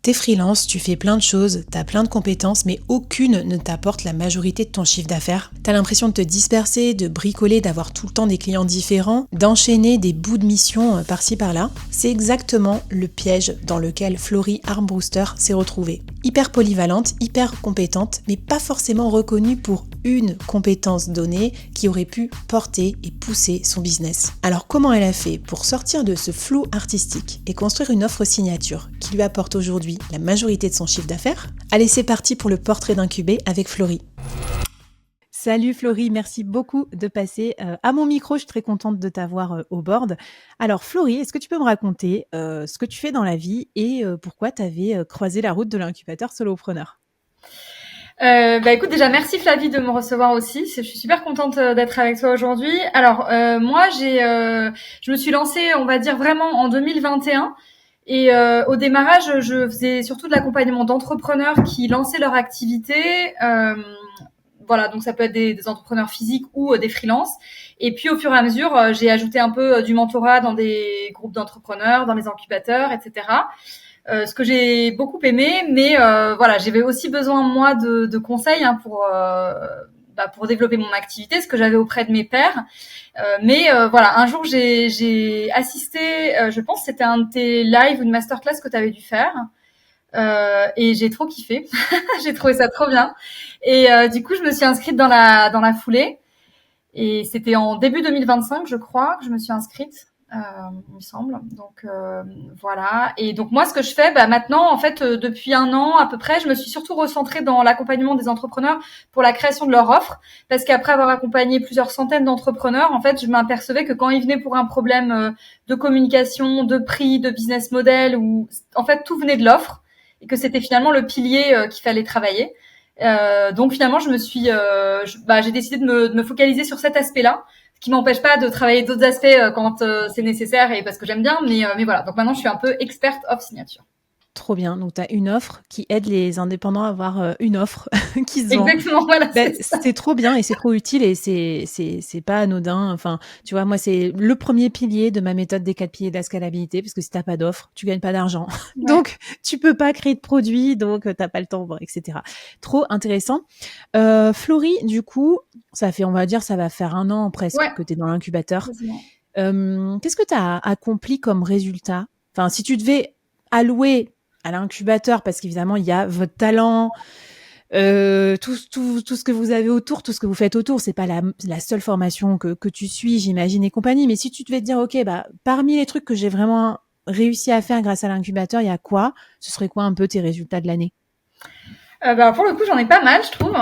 T'es freelance, tu fais plein de choses, t'as plein de compétences, mais aucune ne t'apporte la majorité de ton chiffre d'affaires. T'as l'impression de te disperser, de bricoler, d'avoir tout le temps des clients différents, d'enchaîner des bouts de mission par-ci par-là. C'est exactement le piège dans lequel Florie Armbruster s'est retrouvée. Hyper polyvalente, hyper compétente, mais pas forcément reconnue pour une compétence donnée qui aurait pu porter et pousser son business. Alors comment elle a fait pour sortir de ce flou artistique et construire une offre signature qui lui apporte aujourd'hui la majorité de son chiffre d'affaires? Allez, c'est parti pour le portrait d'incubé avec Florie. Salut Florie, merci beaucoup de passer à mon micro. Je suis très contente de t'avoir au board. Alors Florie, est-ce que tu peux me raconter ce que tu fais dans la vie et pourquoi tu avais croisé la route de l'incubateur solopreneur? Écoute, déjà merci Flavie de me recevoir aussi. Je suis super contente d'être avec toi aujourd'hui. Alors moi je me suis lancée, on va dire vraiment en 2021. Et au démarrage, je faisais surtout de l'accompagnement d'entrepreneurs qui lançaient leur activité. Voilà, donc ça peut être des entrepreneurs physiques ou des freelances. Et puis au fur et à mesure, j'ai ajouté un peu du mentorat dans des groupes d'entrepreneurs, dans les incubateurs, etc. Ce que j'ai beaucoup aimé, mais voilà, j'avais aussi besoin moi de conseils pour développer mon activité, ce que j'avais auprès de mes pairs. Voilà, un jour j'ai assisté, je pense que c'était un de tes lives ou une masterclass que tu avais dû faire. Et j'ai trop kiffé. J'ai trouvé ça trop bien. Et du coup, je me suis inscrite dans la foulée. Et c'était en début 2025, je crois, que je me suis inscrite, il me semble. Donc voilà. Et donc moi, ce que je fais, maintenant, en fait, depuis un an à peu près, je me suis surtout recentrée dans l'accompagnement des entrepreneurs pour la création de leur offre, parce qu'après avoir accompagné plusieurs centaines d'entrepreneurs, en fait, je m'apercevais que quand ils venaient pour un problème de communication, de prix, de business model, ou en fait tout venait de l'offre, et que c'était finalement le pilier qu'il fallait travailler. Donc finalement, j'ai décidé de me focaliser sur cet aspect-là, ce qui m'empêche pas de travailler d'autres aspects quand c'est nécessaire et parce que j'aime bien. Mais voilà. Donc maintenant, je suis un peu experte off signature. Trop bien, donc tu as une offre qui aide les indépendants à avoir une offre qui se vend. Exactement, voilà, c'est ça. C'est trop bien et c'est trop utile et c'est pas anodin. Enfin, tu vois, moi, c'est le premier pilier de ma méthode des 4 piliers de la scalabilité, parce que si t'as pas d'offre, tu gagnes pas d'argent. Ouais. Donc, tu peux pas créer de produits, donc t'as pas le temps, bon, etc. Trop intéressant. Florie, du coup, on va dire, ça va faire un an presque Ouais. que tu es dans l'incubateur. Quasiment. Qu'est-ce que tu as accompli comme résultat? Enfin, si tu devais allouer à l'incubateur, parce qu'évidemment, il y a votre talent, tout ce que vous avez autour, tout ce que vous faites autour, c'est pas la seule formation que tu suis, j'imagine, et compagnie. Mais si tu devais te dire, OK, parmi les trucs que j'ai vraiment réussi à faire grâce à l'incubateur, il y a quoi? Ce serait quoi un peu tes résultats de l'année? Pour le coup, j'en ai pas mal, je trouve.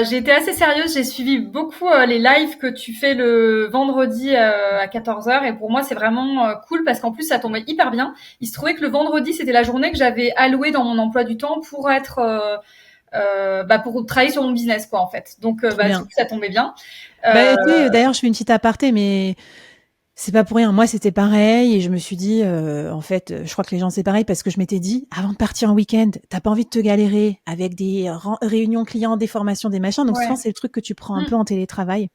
J'ai été assez sérieuse. J'ai suivi beaucoup les lives que tu fais le vendredi à 14h. Et pour moi, c'est vraiment cool parce qu'en plus, ça tombait hyper bien. Il se trouvait que le vendredi, c'était la journée que j'avais allouée dans mon emploi du temps pour être... pour travailler sur mon business, quoi, en fait. Donc, Trop du bien. coup, ça tombait bien. Tu sais, d'ailleurs, je fais une petite aparté, mais c'est pas pour rien. Moi, c'était pareil et je me suis dit, en fait, je crois que les gens, c'est pareil parce que je m'étais dit, avant de partir en week-end, t'as pas envie de te galérer avec des réunions clients, des formations, des machins. Donc souvent, Ouais. c'est le truc que tu prends un peu Mm. en télétravail.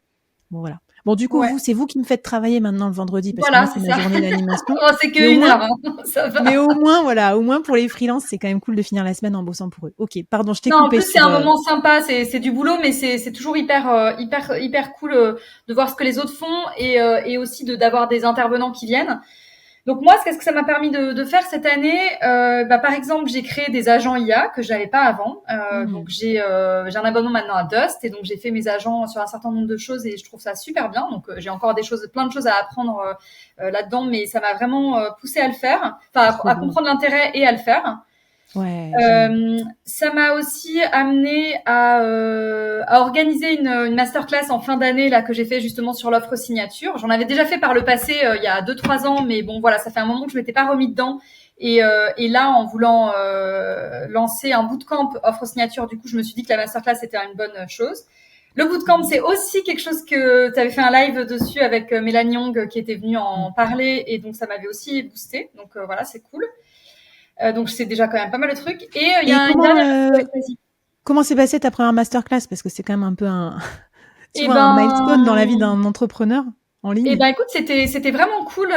Bon, voilà. Bon, du coup, Ouais. c'est vous qui me faites travailler maintenant le vendredi parce que moi, Voilà, c'est c'est ma ça. journée d'animation. Oh, c'est Mais au que une moins, heure, hein. Ça va. voilà, au moins pour les freelances, c'est quand même cool de finir la semaine en bossant pour eux. Ok, pardon, je t'ai Non, en coupé plus c'est sur. un moment sympa, c'est du boulot, mais c'est toujours hyper cool de voir ce que les autres font et aussi de d'avoir des intervenants qui viennent. Donc moi, qu'est-ce que ça m'a permis de faire cette année? Par exemple, j'ai créé des agents IA que j'avais pas avant. Donc Hmm, j'ai un abonnement maintenant à Dust et donc j'ai fait mes agents sur un certain nombre de choses et je trouve ça super bien. Donc j'ai encore plein de choses à apprendre là-dedans, mais ça m'a vraiment poussé à le faire, enfin trop à bien. comprendre l'intérêt et à le faire. Ouais, génial. Ça m'a aussi amené à organiser une masterclass en fin d'année là que j'ai fait justement sur l'offre signature. J'en avais déjà fait par le passé il y a 2-3 ans, mais bon voilà, ça fait un moment que je m'étais pas remis dedans. Et là, en voulant lancer un bootcamp offre signature, du coup, je me suis dit que la masterclass était une bonne chose. Le bootcamp, c'est aussi quelque chose que tu avais fait un live dessus avec Mélanie Young qui était venue Hmm. en parler et donc ça m'avait aussi boosté. Donc voilà, c'est cool. Donc c'est déjà quand même pas mal de trucs. Et il y Et a une dernière. Ouais, vas-y. comment s'est passée ta première masterclass? Parce que c'est quand même un peu tu Et vois, un milestone dans la vie ben, d'un entrepreneur. en Et ligne? ben écoute, c'était vraiment cool.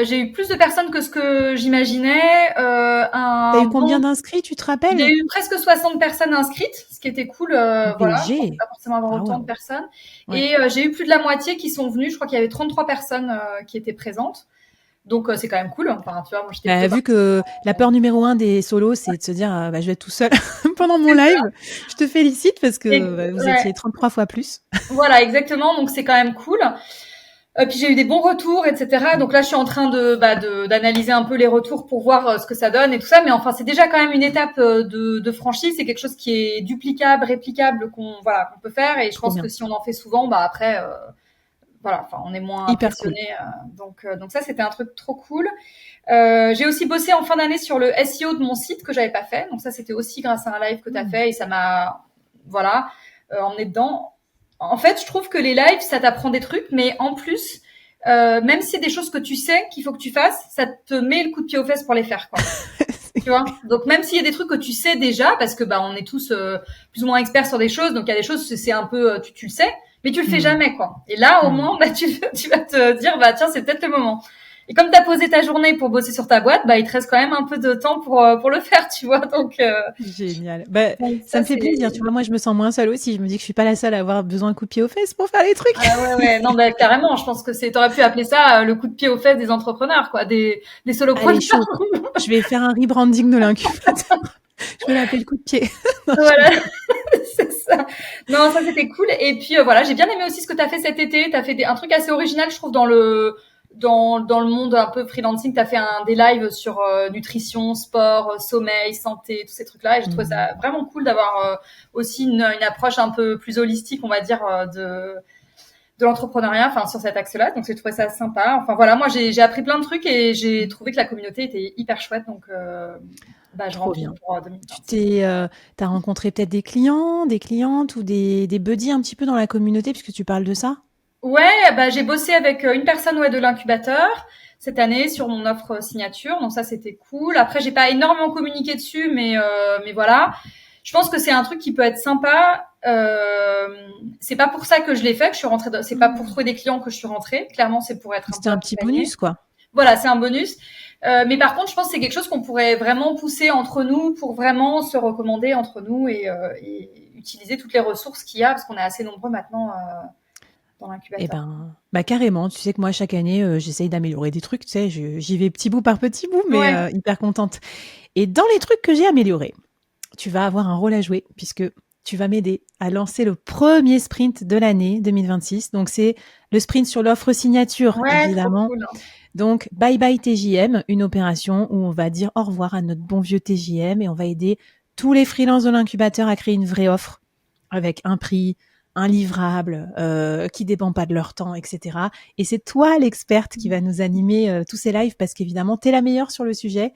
J'ai eu plus de personnes que ce que j'imaginais. T'as eu combien d'inscrits, tu te J'ai rappelles? eu presque 60 personnes inscrites, ce qui était cool. Voilà, je pensais BG. pas forcément avoir Ah autant de ouais, personnes. ouais. Et j'ai eu plus de la moitié qui sont venues. Je crois qu'il y avait 33 personnes qui étaient présentes. Donc c'est quand même cool. Enfin, tu vois, moi j'étais Bah, plutôt vu partie. que la peur numéro un des solos, c'est de se dire, bah, je vais être tout seul pendant mon live. Je te félicite parce que bah, vous Ouais, étiez 33 fois plus. voilà, exactement. Donc c'est quand même cool. Puis j'ai eu des bons retours, etc. Donc là, je suis en train d'analyser un peu les retours pour voir ce que ça donne et tout ça. Mais enfin, c'est déjà quand même une étape de franchise. C'est quelque chose qui est duplicable, réplicable, qu'on peut faire. Et je Trop pense que bien. si on en fait souvent, bah après, voilà, enfin, on est moins Hyper cool. impressionné. Donc ça, c'était un truc trop cool. J'ai aussi bossé en fin d'année sur le SEO de mon site que j'avais pas fait. Donc ça, c'était aussi grâce à un live que tu as Hmm. fait et ça m'a, voilà, emmené dedans. En fait, je trouve que les lives, ça t'apprend des trucs, mais en plus, même si c'est des choses que tu sais qu'il faut que tu fasses, ça te met le coup de pied aux fesses pour les faire, quoi. Tu vois. Donc même s'il y a des trucs que tu sais déjà, parce que bah on est tous plus ou moins experts sur des choses, donc il y a des choses c'est un peu tu le sais, mais tu le fais Hmm. jamais, quoi. Et là au Hmm. moins bah tu vas te dire bah tiens c'est peut-être le moment. Et comme t'as posé ta journée pour bosser sur ta boîte, bah il te reste quand même un peu de temps pour le faire, tu vois. Génial. Bah, Donc ça ça me fait c'est plaisir. Tu vois, moi, je me sens moins seule aussi. Je me dis que je suis pas la seule à avoir besoin de coup de pied aux fesses pour faire les trucs. ah ouais non bah carrément, je pense que t'aurais pu appeler ça le coup de pied aux fesses des entrepreneurs, quoi, des Allez, solopreneurs. chaud. Je vais faire un rebranding de l'incubateur. Je vais l'appeler le coup de pied. Non, je Voilà. rigole. C'est ça. Non, ça c'était cool. Et puis voilà, j'ai bien aimé aussi ce que tu as fait cet été. Tu as fait un truc assez original, je trouve, dans le monde un peu freelancing. Tu as fait des lives sur nutrition, sport, sommeil, santé, tous ces trucs-là. Et j'ai trouvé Hmm. ça vraiment cool d'avoir aussi une approche un peu plus holistique, on va dire, de l'entrepreneuriat, enfin sur cet axe-là. Donc j'ai trouvé ça sympa. Enfin voilà, moi j'ai appris plein de trucs et j'ai trouvé que la communauté était hyper chouette. Donc bah, je Trop remplis bien. pour Tu 2026. t'as rencontré peut-être des clients, des clientes ou des buddies un petit peu dans la communauté puisque tu parles de ça? Ouais, bah j'ai bossé avec une personne de l'incubateur cette année sur mon offre signature, donc ça c'était cool. Après j'ai pas énormément communiqué dessus, mais voilà. Je pense que c'est un truc qui peut être sympa. C'est pas pour ça que je l'ai fait, que je suis rentrée. C'est pas pour Hmm. trouver des clients que je suis rentrée. Clairement, c'est pour être un C'était peu un petit accompagnée. bonus, quoi. Voilà, c'est un bonus. Mais par contre, je pense que c'est quelque chose qu'on pourrait vraiment pousser entre nous pour vraiment se recommander entre nous et utiliser toutes les ressources qu'il y a parce qu'on est assez nombreux maintenant dans Eh l'incubateur. ben, bah carrément. Tu sais que moi, chaque année, j'essaye d'améliorer des trucs. Tu sais, j'y vais petit bout par petit bout, mais Ouais. hyper contente. Et dans les trucs que j'ai améliorés, tu vas avoir un rôle à jouer puisque tu vas m'aider à lancer le premier sprint de l'année 2026. Donc, c'est le sprint sur l'offre signature, Ouais, trop évidemment. cool. Donc, bye bye TJM, une opération où on va dire au revoir à notre bon vieux TJM et on va aider tous les freelances de l'incubateur à créer une vraie offre avec un prix, un livrable, qui dépend pas de leur temps, etc. Et c'est toi l'experte qui va nous animer tous ces lives parce qu'évidemment, tu es la meilleure sur le sujet.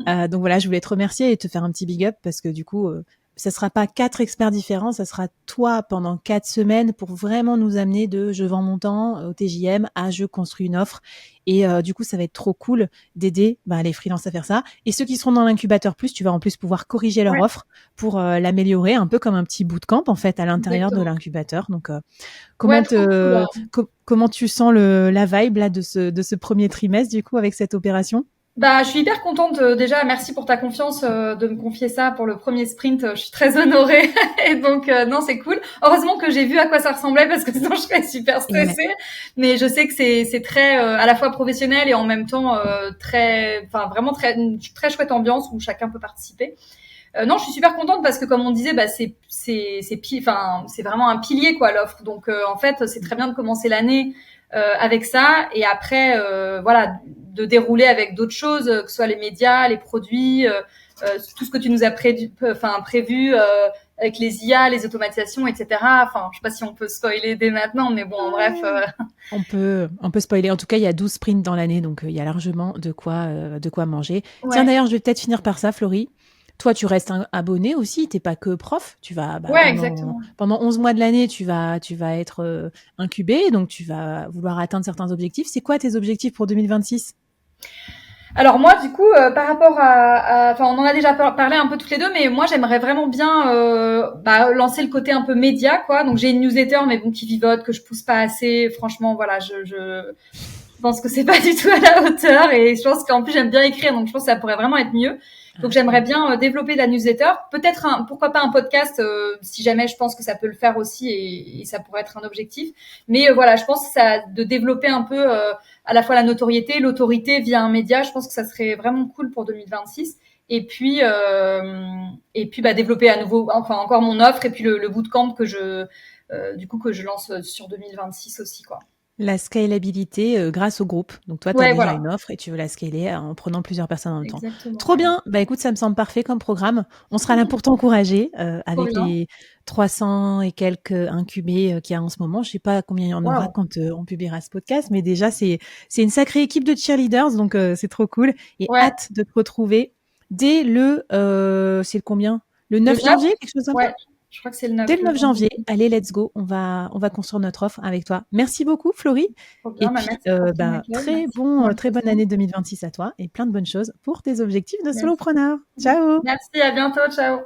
Donc voilà, je voulais te remercier et te faire un petit big up parce que du coup, ça sera pas 4 experts différents, ça sera toi pendant 4 semaines pour vraiment nous amener de je vends mon temps au TJM à je construis une offre. Et du coup, ça va être trop cool d'aider les freelances à faire ça. Et ceux qui seront dans l'incubateur plus, tu vas en plus pouvoir corriger leur Ouais, offre pour l'améliorer, un peu comme un petit bootcamp en fait à l'intérieur de exactement. l'incubateur. Donc, Ouais, trop cool. comment tu sens la vibe là de ce premier trimestre du coup avec cette opération? Bah, je suis hyper contente. Déjà, merci pour ta confiance de me confier ça pour le premier sprint. Je suis très honorée. Et donc, non, c'est cool. Heureusement que j'ai vu à quoi ça ressemblait parce que sinon je serais super Et ouais, stressée. Mais je sais que c'est très à la fois professionnel et en même temps très, enfin vraiment une très chouette ambiance où chacun peut participer. Non, je suis super contente parce que comme on disait, bah enfin c'est vraiment un pilier quoi l'offre. Donc en fait, c'est très bien de commencer l'année avec ça et après voilà de dérouler avec d'autres choses, que ce soit les médias, les produits, tout ce que tu nous as prévu avec les IA, les automatisations, etc. Enfin, je sais pas si on peut spoiler dès maintenant, mais bon, en bref. on peut spoiler. En tout cas, il y a 12 sprints dans l'année, donc il y a largement de quoi manger. Tiens, Ouais, d'ailleurs, je vais peut-être finir par ça, Florie. Toi, tu restes un abonné aussi, t'es pas que prof. Tu vas ouais, exactement. pendant 11 mois de l'année, tu vas être incubé, donc tu vas vouloir atteindre certains objectifs. C'est quoi tes objectifs pour 2026? Alors moi, du coup, par rapport enfin, on en a déjà parlé un peu toutes les deux, mais moi, j'aimerais vraiment bien lancer le côté un peu média, quoi. Donc j'ai une newsletter, mais bon, qui vivote, que je pousse pas assez. Franchement, voilà, je pense que c'est pas du tout à la hauteur, et je pense qu'en plus j'aime bien écrire, donc je pense que ça pourrait vraiment être mieux. Donc j'aimerais bien développer la newsletter, peut-être pourquoi pas un podcast, si jamais je pense que ça peut le faire aussi, et ça pourrait être un objectif. Mais voilà, je pense que ça de développer un peu à la fois la notoriété, l'autorité via un média, je pense que ça serait vraiment cool pour 2026. Et puis développer à nouveau, enfin encore mon offre, et puis le bootcamp que je lance sur 2026 aussi, quoi. La scalabilité grâce au groupe. Donc toi, tu as Ouais, déjà voilà, une offre et tu veux la scaler en prenant plusieurs personnes en même temps. exactement. Trop bien. Bah écoute, ça me semble parfait comme programme. On sera là pour t'encourager Trop avec bien. les 300 et quelques incubés qu'il y a en ce moment. Je sais pas combien il y en aura Waouh. quand on publiera ce podcast, mais déjà, c'est une sacrée équipe de cheerleaders, donc c'est trop cool. Et Ouais. hâte de te retrouver dès c'est le combien? Le Le 9 9? janvier, quelque chose comme ça? Ouais. Je crois que c'est le 9 Dès le le 9 vendredi. janvier, allez, let's go. On va construire notre offre avec toi. Merci beaucoup, Florie. Trop Et bien. Bah, puis, merci pour ton accueil. Merci pour très bonne l'invitation. année 2026 à toi et plein de bonnes choses pour tes objectifs de Merci. solopreneur. Ciao! Merci. À bientôt. Ciao.